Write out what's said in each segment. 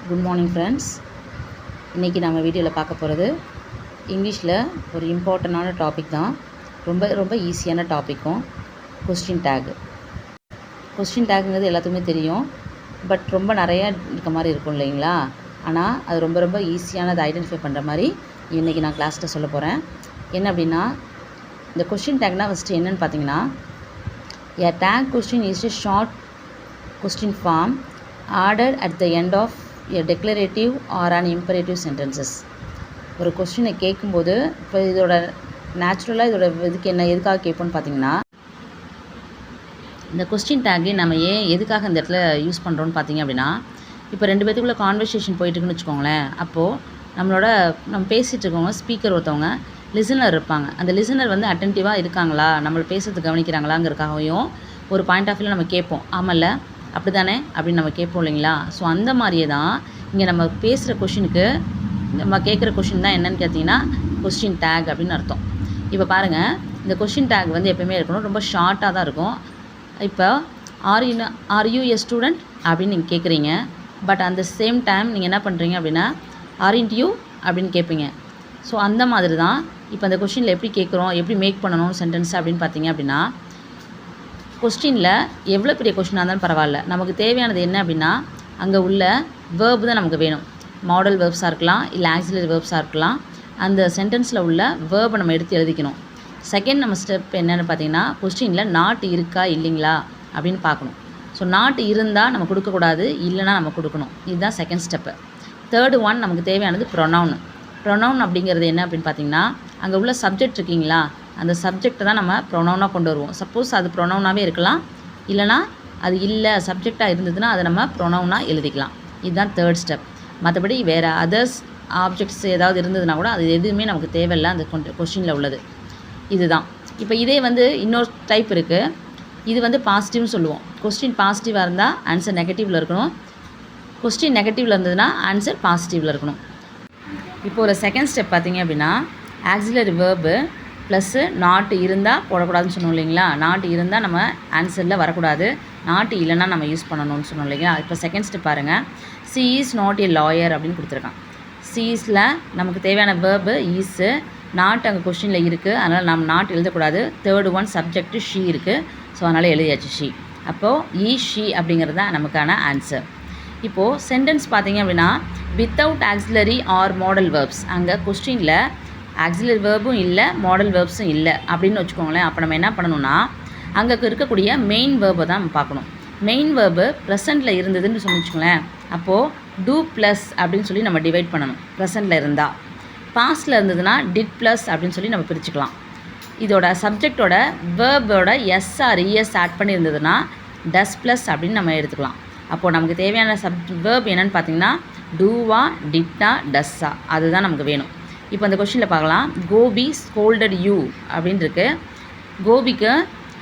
Good morning friends. இன்றைக்கி நம்ம வீடியோவில் பார்க்க போகிறது இங்கிலீஷில் ஒரு இம்பார்ட்டண்டான டாபிக் தான். ரொம்ப ரொம்ப ஈஸியான டாப்பிக்கும் கொஸ்டின் டேகு. கொஸ்டின் டேக்குங்கிறது எல்லாத்துக்குமே தெரியும், பட் ரொம்ப நிறையா இருக்க மாதிரி இருக்கும் இல்லைங்களா? ஆனால் அது ரொம்ப ரொம்ப ஈஸியானதை ஐடென்டிஃபை பண்ணுற மாதிரி இன்றைக்கி நான் கிளாஸில் சொல்ல போகிறேன். என்ன அப்படின்னா, இந்த கொஸ்டின் டேக்னால் ஃபஸ்ட்டு என்னென்னு பார்த்தீங்கன்னா, a tag question is a short question form added at the end of a declarative or an imperative sentences. ஒரு கொஸ்டினை கேட்கும்போது இப்போ இதோட நேச்சுரலாக இதோட இதுக்கு எதுக்காக கேட்போன்னு பார்த்தீங்கன்னா, இந்த கொஸ்டின் டேக்கை நம்ம எதுக்காக இந்த இடத்துல யூஸ் பண்ணுறோன்னு பார்த்தீங்க அப்படின்னா, இப்போ ரெண்டு பேத்துக்குள்ளே கான்வர்சேஷன் போயிட்டுருக்குன்னு வச்சுக்கோங்களேன். அப்போது நம்ம பேசிகிட்டு இருக்கவங்க ஸ்பீக்கர் ஒருத்தவங்க, லிசனர் இருப்பாங்க. அந்த லிசனர் வந்து அட்டென்டிவாக இருக்காங்களா, நம்மளை பேசுறது கவனிக்கிறாங்களாங்கிறதுக்காகவும் ஒரு பாயிண்ட் ஆஃப் வியூவில் நம்ம கேட்போம். ஆமல்ல, அப்படி தானே அப்படின்னு நம்ம கேட்போம் இல்லைங்களா? ஸோ அந்த மாதிரியே தான் இங்கே நம்ம பேசுகிற கொஷினுக்கு நம்ம கேட்குற கொஷின் தான் என்னென்னு கேட்டிங்கன்னா கொஸ்டின் டேக் அப்படின்னு அர்த்தம். இப்போ பாருங்கள், இந்த கொஸ்டின் டேக் வந்து எப்போயுமே இருக்கணும், ரொம்ப ஷார்ட்டாக தான் இருக்கும். இப்போ ஆர் யூ எ ஸ்டூடெண்ட் அப்படின்னு நீங்கள் கேட்குறீங்க. பட் அந்த சேம் டைம் நீங்கள் என்ன பண்ணுறீங்க அப்படின்னா ஆர்இன்ட் யூ அப்படின்னு கேட்பீங்க. ஸோ அந்த மாதிரி தான் இப்போ அந்த கொஸ்டினில் எப்படி கேட்குறோம், எப்படி மேக் பண்ணணும் சென்டென்ஸ் அப்படின்னு பார்த்தீங்க அப்படின்னா, கொஸ்டினில் எவ்வளோ பெரிய கொஸ்டினாக இருந்தாலும் பரவாயில்ல, நமக்கு தேவையானது என்ன அப்படின்னா அங்கே உள்ள வேர்பு தான் நமக்கு வேணும். மாடல் வேர்ப்ஸாக இருக்கலாம், இல்லை ஆக்சிலரி வேர்ப்ஸாக இருக்கலாம். அந்த சென்டென்ஸில் உள்ள வேர்பை நம்ம எடுத்து எழுதிக்கணும். செகண்ட் நம்ம ஸ்டெப் என்னென்னு பார்த்தீங்கன்னா, கொஸ்டினில் நாட் இருக்கா இல்லைங்களா அப்படின்னு பார்க்கணும். ஸோ நாட் இருந்தால் நம்ம கொடுக்கக்கூடாது, இல்லைனா நம்ம கொடுக்கணும். இதுதான் செகண்ட் ஸ்டெப்பு. தேர்டு ஒன் நமக்கு தேவையானது ப்ரொனவுன். ப்ரொனவுன் அப்படிங்கிறது என்ன அப்படின்னு பார்த்தீங்கன்னா, அங்கே உள்ள சப்ஜெக்ட் இருக்கீங்களா, அந்த சப்ஜெக்டை தான் நம்ம ப்ரொனவுனாக கொண்டு வருவோம். சப்போஸ் அது ப்ரொனவுனாகவே இருக்கலாம், இல்லைனா அது இல்லை சப்ஜெக்டாக இருந்ததுன்னா அதை நம்ம ப்ரொனவுனாக எழுதிக்கலாம். இதுதான் தேர்ட் ஸ்டெப். மற்றபடி வேறு அதர்ஸ் ஆப்ஜெக்ட்ஸ் ஏதாவது இருந்ததுன்னா கூட அது எதுவுமே நமக்கு தேவையில்லை அந்த கொஸ்டினில் உள்ளது. இதுதான். இப்போ இதே வந்து இன்னொரு டைப் இருக்குது. இது வந்து பாசிட்டிவ்னு சொல்லுவோம். கொஸ்டின் பாசிட்டிவாக இருந்தால் ஆன்சர் நெகட்டிவில் இருக்கணும், கொஸ்டின் நெகட்டிவில் இருந்ததுன்னா ஆன்சர் பாசிட்டிவில் இருக்கணும். இப்போ ஒரு செகண்ட் ஸ்டெப் பார்த்தீங்க அப்படின்னா, ஆக்சிலரி வேர்பு ப்ளஸ்ஸு நாட்டு இருந்தால் போடக்கூடாதுன்னு சொன்னோம் இல்லைங்களா? நாட்டு இருந்தால் நம்ம ஆன்சரில் வரக்கூடாது, நாட்டு இல்லைன்னா நம்ம யூஸ் பண்ணணும்னு சொன்னோம் இல்லைங்களா? இப்போ செகண்ட் ஸ்டெப் பாருங்கள். C is not a lawyer அப்படின்னு கொடுத்துருக்கான். சிஇஸில் நமக்கு தேவையான வேர்பு ஈஸு, நாட் அங்கே கொஸ்டினில் இருக்குது, அதனால் நம்ம நாட் எழுதக்கூடாது. தேர்டு ஒன் சப்ஜெக்ட்டு ஷீ இருக்குது, ஸோ அதனால் எழுதியாச்சு ஷீ. அப்போது ஷீ அப்படிங்கிறது தான் நமக்கான ஆன்சர். இப்போது சென்டென்ஸ் பார்த்தீங்க அப்படின்னா, without auxiliary or modal verbs, அங்கே கொஸ்டினில் ஆக்சிலரி வேர்பும் இல்லை, மாடல் வேர்ப்ஸும் இல்லை அப்படின்னு வச்சுக்கோங்களேன். அப்போ நம்ம என்ன பண்ணணும்னா, அங்கே இருக்கக்கூடிய மெயின் வேர்பை தான் நம்ம பார்க்கணும். மெயின் வேர்பு ப்ரெசென்ட்டில் இருந்ததுன்னு வச்சுக்கோங்களேன். அப்போது டூ ப்ளஸ் அப்படின்னு சொல்லி நம்ம டிவைட் பண்ணணும். ப்ரெசென்ட்டில் இருந்தால், பாஸ்ட்டில் இருந்ததுன்னா டிட் ப்ளஸ் அப்படின்னு சொல்லி நம்ம பிரிச்சுக்கலாம். இதோட சப்ஜெக்டோட வேர்போட எஸ்ஆர் இஎஸ் ஆட் பண்ணியிருந்ததுன்னா டஸ் ப்ளஸ் அப்படின்னு நம்ம எடுத்துக்கலாம். அப்போது நமக்கு தேவையான வேர்ப் என்னென்னு பார்த்தீங்கன்னா, டூவா டிட்டா டஸ்ஸா, அதுதான் நமக்கு வேணும். இப்போ அந்த கொஸ்டினில் பார்க்கலாம். கோபி ஸ்கோல்டட் யூ அப்படின்னு இருக்கு. கோபிக்கு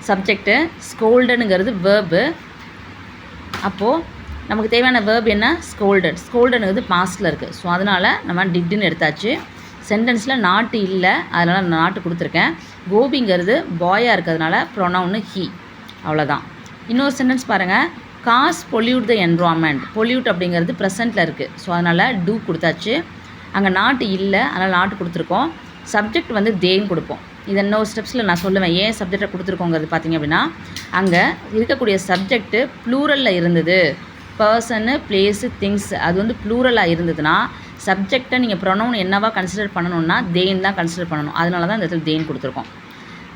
சப்ஜெக்டு, ஸ்கோல்டனுங்கிறது வேர்பு. அப்போது நமக்கு தேவையான வேர்ப் என்ன, ஸ்கோல்டட். ஸ்கோல்டனுங்கிறது பாஸ்ட்டில் இருக்குது, ஸோ அதனால் நம்ம டிட்டுன்னு எடுத்தாச்சு. சென்டென்ஸில் நாட்டு இல்லை, அதனால் நான் நாட்டு கொடுத்துருக்கேன். கோபிங்கிறது பாயாக இருக்கிறதுனால ப்ரொனவுன்னு ஹீ, அவ்வளோதான். இன்னொரு சென்டென்ஸ் பாருங்கள். Cars pollute the environment. Pollute அப்படிங்கிறது ப்ரெசென்ட்டில் இருக்குது, ஸோ அதனால் டூ கொடுத்தாச்சு. அங்கே நாட்டு இல்லை, அதனால் நாட்டு கொடுத்துருக்கோம். சப்ஜெக்ட் வந்து தேன்னு கொடுப்போம். இது இன்னொரு ஸ்டெப்ஸில் நான் சொல்லுவேன் ஏன் சப்ஜெக்டை கொடுத்துருக்கோங்கிறது பார்த்தீங்க அப்படின்னா, அங்கே இருக்கக்கூடிய சப்ஜெக்ட்டு ப்ளூரலில் இருந்தது, பர்சனு பிளேஸு திங்ஸ், அது வந்து ப்ளூரலாக இருந்ததுன்னா சப்ஜெக்டை நீங்கள் ப்ரொனவுன் என்னவா கன்சிடர் பண்ணணும்னா தேன் தான் கன்சிடர் பண்ணணும். அதனால தான் இந்த இடத்துல தேன் கொடுத்துருக்கோம்.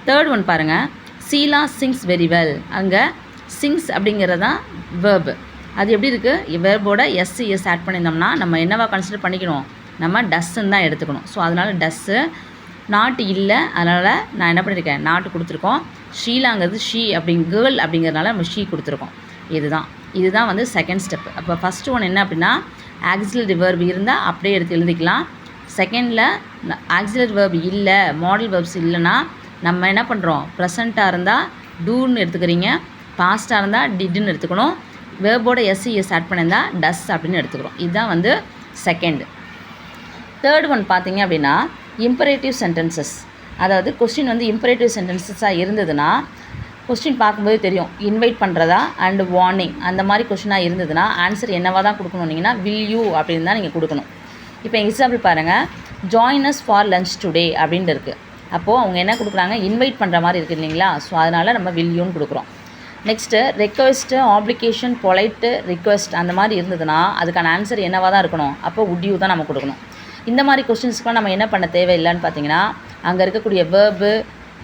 தேர்ட் ஒன் பாருங்கள். சீலா சிங்ஸ் வெரி வெல். அங்கே சிங்ஸ் அப்படிங்கிறது தான் வேர்பு. அது எப்படி இருக்குது, வேர்போட எஸ் ஆட் பண்ணியிருந்தோம்னா நம்ம என்னவா கன்சிடர் பண்ணிக்கணும், நம்ம டஸ்ஸுன்னு தான் எடுத்துக்கணும். ஸோ அதனால் டஸ்ஸு. நாட்டு இல்லை, அதனால் நான் என்ன பண்ணியிருக்கேன், நாட்டு கொடுத்துருக்கோம். ஷீலாங்கிறது ஷீ கேர்ள் அப்படிங்கிறதுனால நம்ம ஷீ கொடுத்துருக்கோம். இதுதான் வந்து செகண்ட் ஸ்டெப். அப்போ ஃபஸ்ட்டு ஒன் என்ன அப்படின்னா, ஆக்சிலரி வேர்பு இருந்தால் அப்படியே எடுத்து எழுதிக்கலாம். செகண்டில் ஆக்சிலரி வேர்பு இல்லை, மாடல் வேர்ப்ஸ் இல்லைன்னா நம்ம என்ன பண்ணுறோம், ப்ரெசண்ட்டாக இருந்தால் டூன்னு எடுத்துக்கிறீங்க, பாஸ்ட்டாக இருந்தால் டிட்டுன்னு எடுத்துக்கணும், வேர்போட எஸ் ஆட் பண்ணியிருந்தால் டஸ் அப்படின்னு எடுத்துக்கிறோம். இதுதான் வந்து செகண்டு. தேர்ட் ஒன் பார்த்தீங்க அப்படின்னா இம்பரேட்டிவ் சென்டென்சஸ். அதாவது கொஸ்டின் வந்து இம்பரேட்டிவ் சென்டென்சஸாக இருந்ததுன்னா கொஸ்டின் பார்க்கும்போது தெரியும் இன்வைட் பண்ணுறதா அண்டு வார்னிங் அந்த மாதிரி கொஸ்டினாக இருந்ததுன்னா ஆன்சர் என்னவாக தான் கொடுக்கணுன்னீங்கன்னா வில் யூ அப்படின்னு தான் நீங்கள் கொடுக்கணும். இப்போ எக்ஸாம்பிள் பாருங்கள், join us for lunch today அப்படின்ட்டு இருக்குது. அப்போது அவங்க என்ன கொடுக்குறாங்க, இன்வைட் பண்ணுற மாதிரி இருக்குது இல்லைங்களா? ஸோ அதனால் நம்ம வில் யூன்னு கொடுக்குறோம். நெக்ஸ்ட்டு ரெக்வெஸ்ட்டு, ஆப்ளிகேஷன், பொலைட்டு, ரிக்வெஸ்ட் அந்த மாதிரி இருந்ததுன்னா அதுக்கான ஆன்சர் என்னவாக தான் இருக்கணும், அப்போ வுட் யூ தான் நம்ம கொடுக்கணும். இந்த மாதிரி கொஸ்டின்ஸ்க்குலாம் நம்ம என்ன பண்ண தேவையில்லைன்னு பார்த்தீங்கன்னா, அங்கே இருக்கக்கூடிய வேர்பு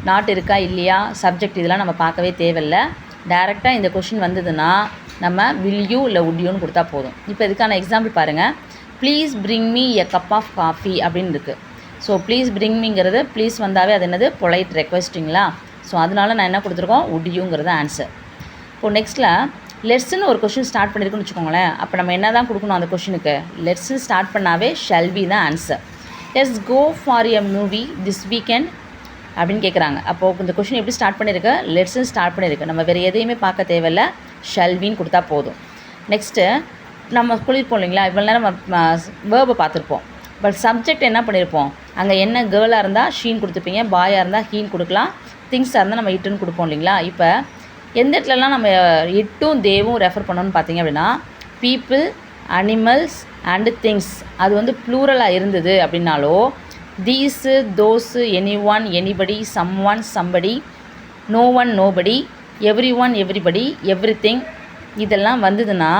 நாட் இருக்கா இல்லையா, சப்ஜெக்ட் இதெல்லாம் நம்ம பார்க்கவே தேவையில்லை. டேரெக்டாக இந்த கொஷின் வந்ததுன்னா நம்ம வில் யூ இல்லை வுட் யூன்னு கொடுத்தா போதும். இப்போ இதுக்கான எக்ஸாம்பிள் பாருங்கள், please bring me a cup of coffee அப்படின்னு இருக்குது. ஸோ ப்ளீஸ் பிரிங் மீங்கிறது ப்ளீஸ் வந்தாவே அது என்னது, பொலைட் ரெக்வெஸ்ட்டுங்களா? ஸோ அதனால நான் என்ன கொடுத்துருக்கோம், வுட் யூங்கிறது ஆன்சர். இப்போது நெக்ஸ்ட்டில் லெட்ஸ்ன்னு ஒரு கொஷின் ஸ்டார்ட் பண்ணியிருக்குன்னு வச்சுக்கோங்களேன். அப்போ நம்ம என்ன தான் கொடுக்கணும் அந்த கொஷினுக்கு, லெட்ஸ்ன்னு ஸ்டார்ட் பண்ணாவே ஷல் பி தான் answer. Let's go for a movie this weekend அப்படின்னு கேட்குறாங்க. அப்போது இந்த கொஷின் எப்படி ஸ்டார்ட் பண்ணியிருக்கு, லெட்ஸ்ன்னு ஸ்டார்ட் பண்ணியிருக்கு. நம்ம வேறு எதையுமே பார்க்க தேவையில்லை, ஷல் பின்னு கொடுத்தா போதும். நெக்ஸ்ட்டு நம்ம சொல்லியிருப்போம் இல்லைங்களா, இவ்வளோ நேரம் நம்ம வேர்பை பார்த்துருப்போம். பட் சப்ஜெக்ட் என்ன பண்ணியிருப்போம், அங்கே என்ன கேர்ளாக இருந்தால் ஷீன் கொடுத்துப்பீங்க, பாயாக இருந்தால் ஹீன் கொடுக்கலாம், திங்ஸாக இருந்தால் நம்ம இட்டுன்னு கொடுப்போம் இல்லைங்களா? இப்போ எந்த இடத்துலலாம் நம்ம இட்டும் தேவும் ரெஃபர் பண்ணணும்னு பார்த்தீங்க அப்படின்னா, பீப்புள், அனிமல்ஸ் அண்டு திங்ஸ் அது வந்து ப்ளூரலாக இருந்தது அப்படின்னாலோ, these, those, anyone, anybody, someone, somebody, no one, nobody, everyone, everybody, everything இதெல்லாம் வந்ததுன்னா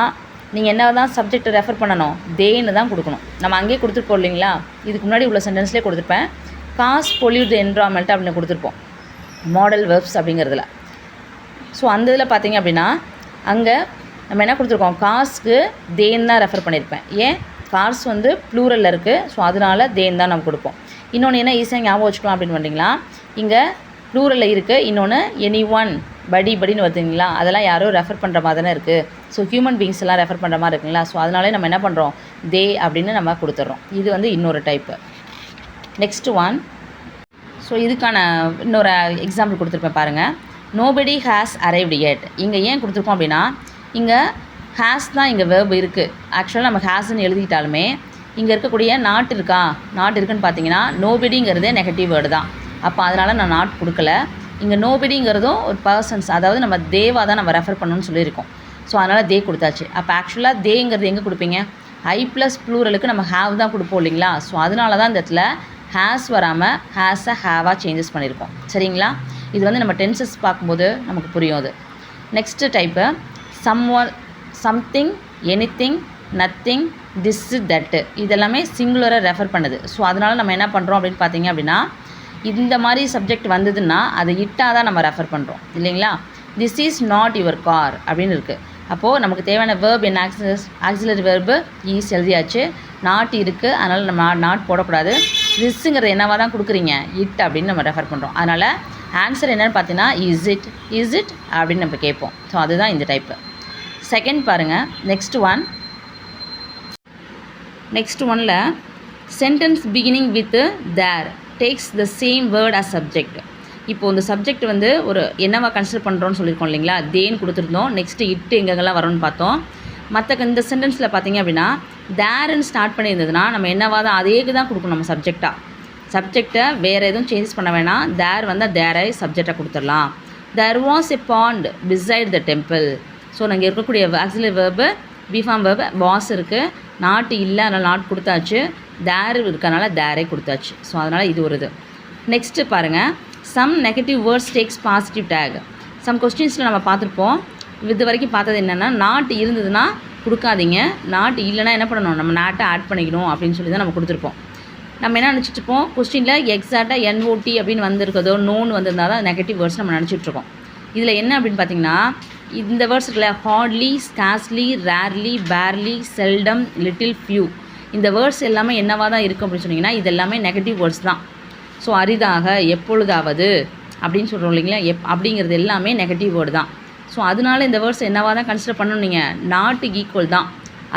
நீங்கள் என்ன தான் சப்ஜெக்டை ரெஃபர் பண்ணணும், தேன்னு தான் கொடுக்கணும். நம்ம அங்கேயே கொடுத்துருப்போம் இல்லைங்களா, இதுக்கு முன்னாடி உள்ள சென்டென்ஸ்லேயே கொடுத்துருப்பேன், காஸ் பொல்யூட் என்விரான்மெண்ட் அப்படின்னு கொடுத்துருப்போம் மாடல் வெர்ப்ஸ் அப்படிங்கிறதுல. ஸோ அந்த இதில் பார்த்தீங்க அப்படின்னா அங்கே நம்ம என்ன கொடுத்துருக்கோம், காஸ்க்கு தேன் தான் ரெஃபர் பண்ணியிருப்பேன். ஏன், கார்ஸ் வந்து ப்ளூரலில் இருக்குது, ஸோ அதனால் தேன் தான் நம்ம கொடுப்போம். இன்னொன்று என்ன ஈஸியாக ஞாபகம் வச்சுக்கலாம் அப்படின்னு பண்ணிங்களா, இங்கே ப்ளூரலில் இருக்குது, இன்னொன்று எனி ஒன், படின்னு வருதுங்களா, அதெல்லாம் யாரோ ரெஃபர் பண்ணுற மாதிரி தானே இருக்குது. ஸோ ஹியூமன் பீங்ஸ் எல்லாம் ரெஃபர் பண்ணுற மாதிரி இருக்குங்களா, ஸோ அதனாலே நம்ம என்ன பண்ணுறோம், தே அப்படின்னு நம்ம கொடுத்துட்றோம். இது வந்து இன்னொரு டைப்பு. நெக்ஸ்ட்டு ஒன், ஸோ இதுக்கான இன்னொரு எக்ஸாம்பிள் கொடுத்துருப்பேன் பாருங்கள், நோபடி ஹேஸ் அரைவ்டு எட். இங்கே ஏன் கொடுத்துருக்கோம் அப்படின்னா, இங்கே ஹேஸ் தான் இங்கே வேர்பு இருக்குது. ஆக்சுவலாக நம்ம ஹேஸ்ன்னு எழுதிட்டாலுமே இங்கே இருக்கக்கூடிய நாட் இருக்குன்னு பார்த்தீங்கன்னா நோபடிங்கிறதே நெகட்டிவ் வேர்டு தான். அப்போ அதனால் நான் நாட் கொடுக்கல. இங்கே நோபடிங்கிறதும் ஒரு பர்சன்ஸ், அதாவது நம்ம தேவாக தான் நம்ம ரெஃபர் பண்ணணும்னு சொல்லியிருக்கோம். ஸோ அதனால் தே கொடுத்தாச்சு. அப்போ ஆக்சுவலாக தேங்கிறது எங்கே கொடுப்பீங்க, ஐ ப்ளஸ் ப்ளூரலுக்கு நம்ம ஹேவ் தான் கொடுப்போம் இல்லைங்களா. ஸோ அதனால தான் இந்த இடத்துல ஹேஸ் வராமல் ஹேஸை ஹேவாக சேஞ்சஸ் பண்ணியிருக்கோம். சரிங்களா, இது வந்து நம்ம டென்சஸ் பார்க்கும்போது நமக்கு புரியும் அது. Next type something, anything, nothing, this, தட்டு இதெல்லாமே சிங்குலரை ரெஃபர் பண்ணுது. ஸோ அதனால் நம்ம என்ன பண்ணுறோம் அப்படின்னு பார்த்தீங்க அப்படின்னா, இந்த மாதிரி சப்ஜெக்ட் வந்ததுன்னா அதை இட்டாக தான் நம்ம ரெஃபர் பண்ணுறோம் இல்லைங்களா. This is not your car அப்படின்னு இருக்குது. அப்போது நமக்கு தேவையான வேர்ப் என்ன, ஆக்சிலரி வேர்பு ஈஸ் எழுதியாச்சு, நாட் இருக்குது, அதனால் நம்ம நாட் போடக்கூடாது. திஸ்ஸுங்கிறது என்னவாக தான் கொடுக்குறீங்க, இட் அப்படின்னு நம்ம ரெஃபர் பண்ணுறோம். அதனால் ஆன்சர் என்னென்னு பார்த்தீங்கன்னா இஸ் இட் அப்படின்னு நம்ம கேட்போம். ஸோ அதுதான் இந்த டைப்பு. செகண்ட் பாருங்கள், நெக்ஸ்ட் ஒனில் sentence beginning with there takes the same word as subject. இப்போது இந்த சப்ஜெக்ட் வந்து ஒரு என்னவா கன்சிடர் பண்ணுறோன்னு சொல்லியிருக்கோம் இல்லைங்களா, தேன்னு கொடுத்துருந்தோம். நெக்ஸ்ட்டு இட்டு எங்கெங்கெல்லாம் வரும்னு பார்த்தோம். மற்ற இந்த சென்டென்ஸில் பார்த்தீங்க அப்படின்னா தேர்ன்னு ஸ்டார்ட் பண்ணியிருந்ததுன்னா நம்ம என்னவா தான் அதேக்கு தான் கொடுக்கணும் நம்ம சப்ஜெக்டாக. சப்ஜெக்டை வேறு எதுவும் சேஞ்சஸ் பண்ண வேணாம், தேர் வந்தால் தேரை சப்ஜெக்டாக கொடுத்துடலாம். There was a pond beside the temple. So நாங்கள் இருக்கக்கூடிய auxiliary verb be form verb was இருக்குது, நாட்டு இல்லை அதனால் நாட் கொடுத்தாச்சு, தேர் இருக்கனால தேரை கொடுத்தாச்சு. ஸோ அதனால் இது ஒரு இது. நெக்ஸ்ட்டு பாருங்கள், some negative words takes positive tag. Some கொஸ்டின்ஸில் நம்ம பார்த்துருப்போம். இது வரைக்கும் பார்த்தது என்னென்னா, நாட்டு இருந்ததுன்னா கொடுக்காதீங்க, நாட்டு இல்லைனா என்ன பண்ணணும், நம்ம நாட்டை ஆட் பண்ணிக்கணும் அப்படின்னு சொல்லி தான் நம்ம கொடுத்துருப்போம். நம்ம என்ன நினச்சிட்ருப்போம், கொஸ்டினில் எக்ஸாக்டாக என்ஓடி அப்படின்னு வந்திருக்கதோ நோன்னு வந்திருந்தால் தான் நெகட்டிவ் வேர்ட்ஸ் நம்ம நினச்சிட்ருக்கோம். இதில் என்ன அப்படின்னு பார்த்தீங்கன்னா, இந்த வேர்ட்ஸ் இருக்குல்ல, hardly, scarcely, rarely, barely, seldom, little, few, இந்த வேர்ட்ஸ் எல்லாமே என்னவாக தான் இருக்கும் அப்படின்னு சொன்னிங்கன்னா இது எல்லாமே நெகட்டிவ் வேர்ட்ஸ் தான். ஸோ அரிதாக, எப்பொழுதாவது அப்படின்னு சொல்கிறோம் இல்லைங்களா, அப்படிங்கிறது எல்லாமே நெகட்டிவ் வேர்டு தான். ஸோ அதனால இந்த வேர்ட்ஸ் என்னவாக தான் கன்சிடர் பண்ணணும், நீங்கள் நாட்டுக்கு ஈக்குவல் தான்.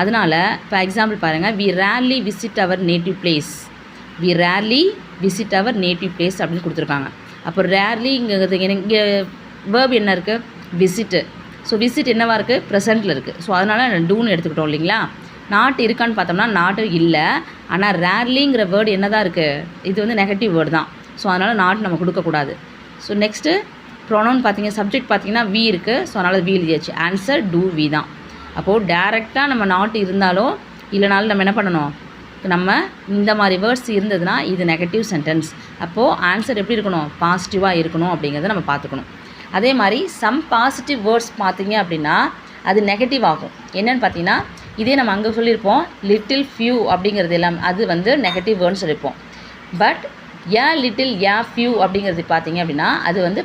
அதனால் இப்போ எக்ஸாம்பிள் பாருங்கள், we rarely visit our native place, we rarely visit our native place அப்படின்னு கொடுத்துருக்காங்க. அப்போ ரேர்லிங்கிறது இங்கே வேர்ப் என்ன இருக்குது, விசிட்டு. ஸோ விசிட் என்னவாக இருக்குது, ப்ரெசென்ட்டில் இருக்குது. ஸோ அதனால் டூன்னு எடுத்துக்கிட்டோம் இல்லைங்களா. நாட்டு இருக்கான்னு பார்த்தோம்னா நாட்டு இல்லை, ஆனால் ரேர்லிங்கிற வேர்டு என்ன தான் இருக்குது, இது வந்து நெகட்டிவ் வேர்டு தான். ஸோ அதனால் நாட்டு நம்ம கொடுக்கக்கூடாது. ஸோ நெக்ஸ்ட்டு ப்ரொனவுன் பார்த்தீங்க சப்ஜெக்ட் பார்த்தீங்கன்னா வி இருக்குது. ஸோ அதனால் வி எழுதியாச்சு. ஆன்சர் டூ வி தான். அப்போது டேரெக்டாக நம்ம நாட் இருந்தாலும் இல்லைனாலும் நம்ம என்ன பண்ணணும், நம்ம இந்த மாதிரி வேர்ட்ஸ் இருந்ததுன்னா இது நெகட்டிவ் சென்டென்ஸ். அப்போது ஆன்சர் எப்படி இருக்கணும், பாசிட்டிவாக இருக்கணும் அப்படிங்கிறத நம்ம பார்த்துக்கணும். அதே மாதிரி சம் பாசிட்டிவ் வேர்ட்ஸ் பார்த்தீங்க அப்படின்னா அது நெகட்டிவ் ஆகும். என்னென்னு பார்த்தீங்கன்னா இதே நம்ம அங்கே சொல்லியிருப்போம் லிட்டில் ஃபியூ அப்படிங்கிறது எல்லாம் அது வந்து நெகட்டிவ் வேர்ட்னு சொல்லியிருப்போம். But a little A few அப்படிங்கிறது பார்த்தீங்க அப்படின்னா அது வந்து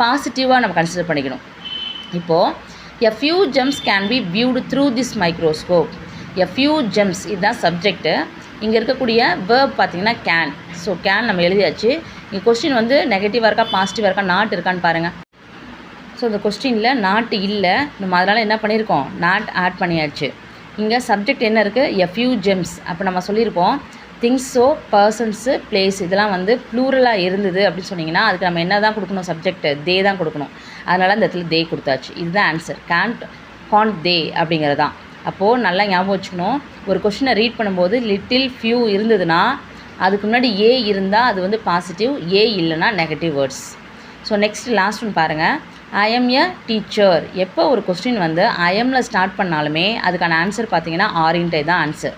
பாசிட்டிவாக நம்ம கன்சிடர் பண்ணிக்கணும். இப்போது a few gems can be viewed through this microscope. A few gems இதுதான் சப்ஜெக்ட்டு. இங்கே இருக்கக்கூடிய வேர்ப் பார்த்தீங்கன்னா கேன். ஸோ கேன் நம்ம எழுதியாச்சு. இங்கே கொஸ்டின் வந்து நெகட்டிவாக இருக்கா பாசிட்டிவாக இருக்கா நாட் இருக்கான்னு பாருங்கள். ஸோ இந்த கொஸ்டினில் நாட் இல்லை, நம்ம அதனால் என்ன பண்ணியிருக்கோம், நாட் ஆட் பண்ணியாச்சு. இங்கே சப்ஜெக்ட் என்ன இருக்குது, எ ஃபியூ ஜெம்ஸ். அப்போ நம்ம சொல்லியிருப்போம் திங்ஸோ பர்சன்ஸு பிளேஸ் இதெல்லாம் வந்து ப்ளூரலாக இருந்தது அப்படின்னு சொன்னிங்கன்னா அதுக்கு நம்ம என்ன தான் கொடுக்கணும், சப்ஜெக்ட் தே தான் கொடுக்கணும். அதனால் இந்த இடத்துல தே கொடுத்தாச்சு. இதுதான் ஆன்சர். காண்ட் தே அப்படிங்கிறது தான். அப்போது நல்லா ஞாபகம் வச்சுக்கணும், ஒரு கொஸ்டினை ரீட் பண்ணும்போது லிட்டில் ஃபியூ இருந்ததுன்னா அதுக்கு முன்னாடி ஏ இருந்தால் அது வந்து பாசிட்டிவ், ஏ இல்லைன்னா negative words. So next last ஒன்று பாருங்கள். I am a teacher. எப்போ ஒரு கொஸ்டின் வந்து ஐஎம்மில் ஸ்டார்ட் பண்ணாலுமே அதுக்கான ஆன்சர் பார்த்தீங்கன்னா ஆரின்டே தான் ஆன்சர்.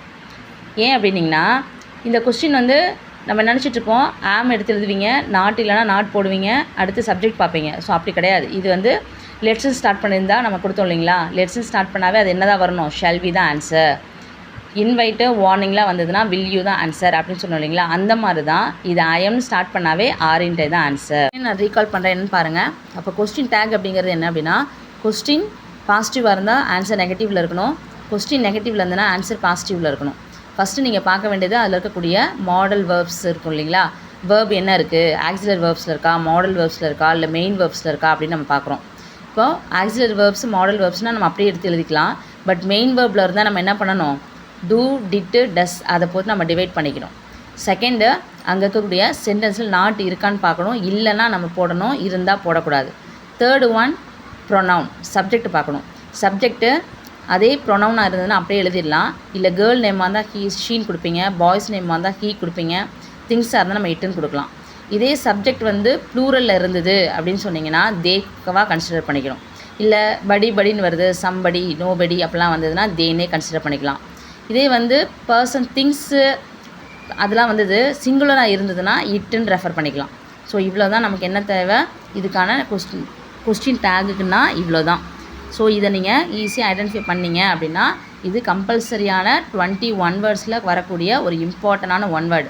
ஏன் அப்படின்னிங்கன்னா இந்த கொஸ்டின் வந்து நம்ம நினச்சிட்ருப்போம் ஆம் எடுத்து எழுதுவீங்க, நாட் இல்லைனா நாட் போடுவீங்க, அடுத்து சப்ஜெக்ட் பார்ப்பீங்க. ஸோ அப்படி கிடையாது. இது வந்து லெட்ஸன் ஸ்டார்ட் பண்ணியிருந்தா நம்ம கொடுத்தோம் இல்லைங்களா, லெட்ஸன் ஸ்டார்ட் பண்ணாவே அது என்ன தான் வரணும், ஷால் வி தான் ஆன்சர். இன்வைட்டு வார்னிங்லாம் வந்ததுன்னா வில் யூ தான் ஆன்சர் அப்படின்னு சொன்னோம் இல்லைங்களா, அந்த மாதிரி தான் இது ஐஎம்னு ஸ்டார்ட் பண்ணாவே ஆரின்டே தான் ஆன்சர். நான் ரீகால் பண்ணுறேன் என்னன்னு பாருங்கள். அப்போ கொஸ்டின் டேக் அப்படிங்கிறது என்ன அப்படின்னா, கொஸ்டின் பாசிட்டிவாக இருந்தால் ஆன்சர் நெகட்டிவில் இருக்கணும், கொஸ்டின் நெகட்டிவில் இருந்ததுன்னா ஆன்சர் பாசிட்டிவில் இருக்கணும். ஃபஸ்ட்டு நீங்கள் பார்க்க வேண்டியது அதில் இருக்கக்கூடிய மாடல் வேர்ப்ஸ் இருக்கும் இல்லைங்களா, வேர்ப் என்ன இருக்குது, ஆக்சிலரி வேர்ப்ஸில் இருக்கா, மாடல் வேர்ப்ஸில் இருக்கா, இல்லை மெயின் வேர்ப்ஸில் இருக்கா அப்படின்னு நம்ம பார்க்குறோம். இப்போ ஆக்சிலரி வேர்ப்ஸ் மாடல் வேர்ப்ஸ்னால் நம்ம அப்படியே எடுத்து எழுதிக்கலாம். பட் மெயின் வேர்பில் இருந்தால் நம்ம என்ன பண்ணணும், டூ டிட்டு டஸ் அதை போட்டு நம்ம டிவைட் பண்ணிக்கணும். செகண்டு அங்கே இருக்கக்கூடிய சென்டென்ஸில் நாட் இருக்கான்னு பார்க்கணும், இல்லைன்னா நம்ம போடணும், இருந்தால் போடக்கூடாது. தேர்டு ஒன் ப்ரொனவுன் சப்ஜெக்ட் பார்க்கணும். சப்ஜெக்ட்டு அதே ப்ரொனவுனாக இருந்ததுன்னா அப்படியே எழுதிடலாம். இல்லை கேர்ள் நேமாக இருந்தால் ஹீ ஷீன் கொடுப்பீங்க, பாய்ஸ் நேமாக இருந்தால் ஹீ கொடுப்பீங்க, திங்ஸாக இருந்தால் நம்ம இட்டுன்னு கொடுக்கலாம். இதே சப்ஜெக்ட் வந்து ப்ளூரலில் இருந்தது அப்படின்னு சொன்னிங்கன்னா தேக்கவாக கன்சிடர் பண்ணிக்கணும். இல்லை படின்னு வருது, சம்படி நோபடி அப்படிலாம் வந்ததுன்னா தேனே கன்சிடர் பண்ணிக்கலாம். இதே வந்து பர்சன் திங்ஸு அதெல்லாம் வந்தது சிங்குலராக இருந்ததுன்னா இட்டுன்னு ரெஃபர் பண்ணிக்கலாம். ஸோ இவ்வளோ தான் நமக்கு என்ன தேவை இதுக்கான கொஸ்டின் டேகுக்குன்னா இவ்வளோ தான். ஸோ இதை நீங்கள் ஈஸியாக ஐடென்டிஃபை பண்ணிங்க அப்படின்னா இது கம்பல்சரியான 21 வேர்ட்ஸில் வரக்கூடிய ஒரு இம்பார்ட்டண்டான ஒன் வேர்டு.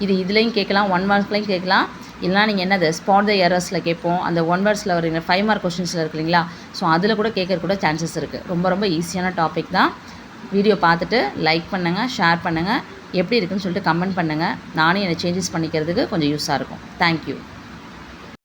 இது இதுலேயும் கேட்கலாம், ஒன் மார்க்ஸ்லையும் கேட்கலாம். இல்லைனா நீங்கள் என்னது ஸ்பாட் த எரர்ஸில் கேட்போம், அந்த ஒன் வேர்ட்ஸில் வரீங்க 5 மார்க் கொஸ்டின்ஸில் இருக்கு இல்லைங்களா, ஸோ அதில் கூட கேட்கற கூட சான்சஸ் இருக்குது. ரொம்ப ஈஸியான டாபிக் தான். வீடியோ பார்த்துட்டு லைக் பண்ணுங்கள், ஷேர் பண்ணுங்கள், எப்படி இருக்குன்னு சொல்லிட்டு கமெண்ட் பண்ணுங்கள். நானும் என்னை சேஞ்சஸ் பண்ணிக்கிறதுக்கு கொஞ்சம் யூஸாக இருக்கும். தேங்க்யூ.